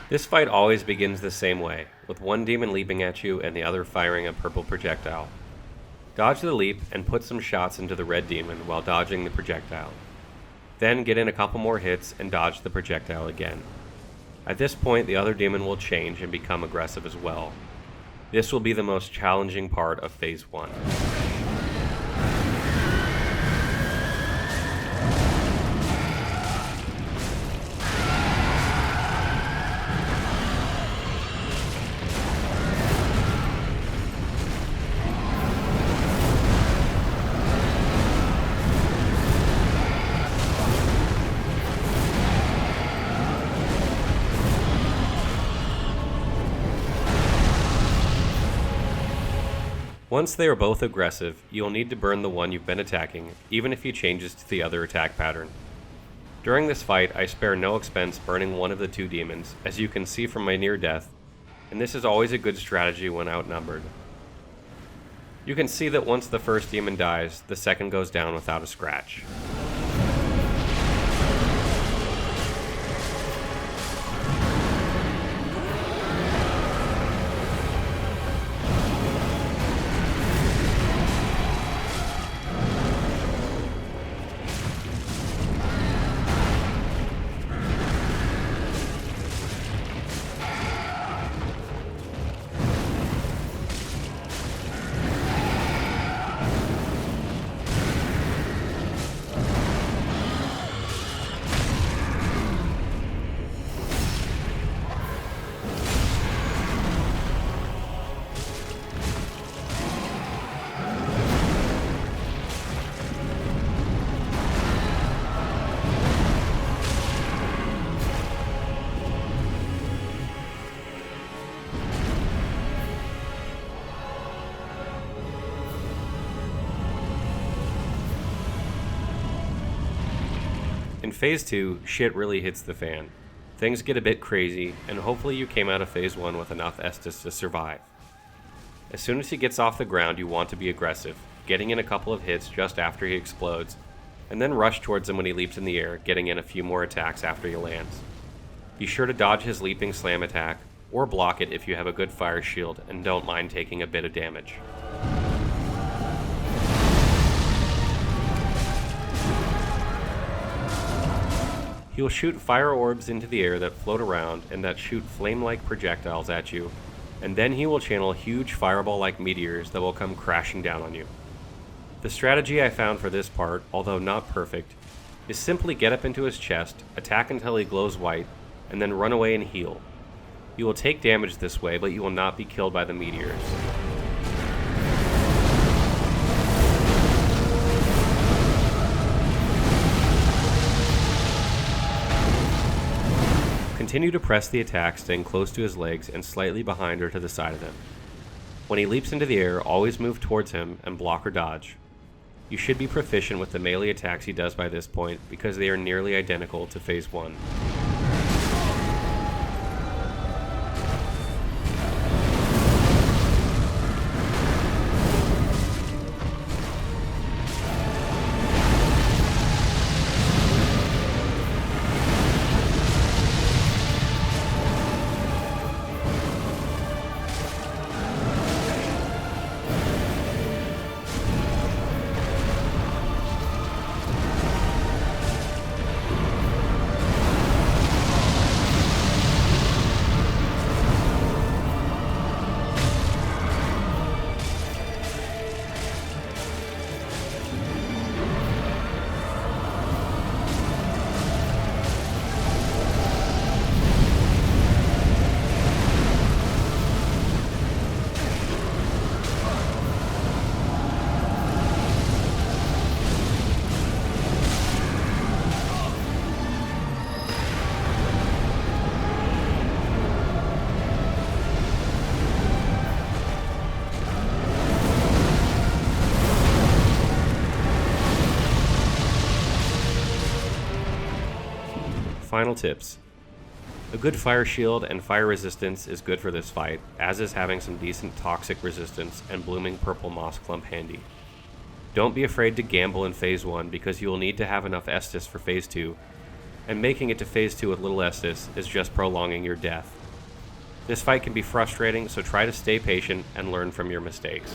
This fight always begins the same way, with one demon leaping at you and the other firing a purple projectile. Dodge the leap and put some shots into the red demon while dodging the projectile. Then get in a couple more hits and dodge the projectile again. At this point, the other demon will change and become aggressive as well. This will be the most challenging part of Phase 1. Once they are both aggressive, you will need to burn the one you've been attacking, even if he changes to the other attack pattern. During this fight, I spare no expense burning one of the two demons, as you can see from my near death, and this is always a good strategy when outnumbered. You can see that once the first demon dies, the second goes down without a scratch. In Phase 2, shit really hits the fan. Things get a bit crazy, and hopefully you came out of Phase 1 with enough Estus to survive. As soon as he gets off the ground, you want to be aggressive, getting in a couple of hits just after he explodes, and then rush towards him when he leaps in the air, getting in a few more attacks after he lands. Be sure to dodge his leaping slam attack, or block it if you have a good fire shield and don't mind taking a bit of damage. He will shoot fire orbs into the air that float around and that shoot flame-like projectiles at you, and then he will channel huge fireball-like meteors that will come crashing down on you. The strategy I found for this part, although not perfect, is simply get up into his chest, attack until he glows white, and then run away and heal. You will take damage this way, but you will not be killed by the meteors. Continue to press the attack, staying close to his legs and slightly behind or to the side of them. When he leaps into the air, always move towards him and block or dodge. You should be proficient with the melee attacks he does by this point because they are nearly identical to Phase 1. Final tips. A good fire shield and fire resistance is good for this fight, as is having some decent toxic resistance and blooming purple moss clump handy. Don't be afraid to gamble in Phase 1 because you will need to have enough Estus for Phase 2, and making it to Phase 2 with little Estus is just prolonging your death. This fight can be frustrating, so try to stay patient and learn from your mistakes.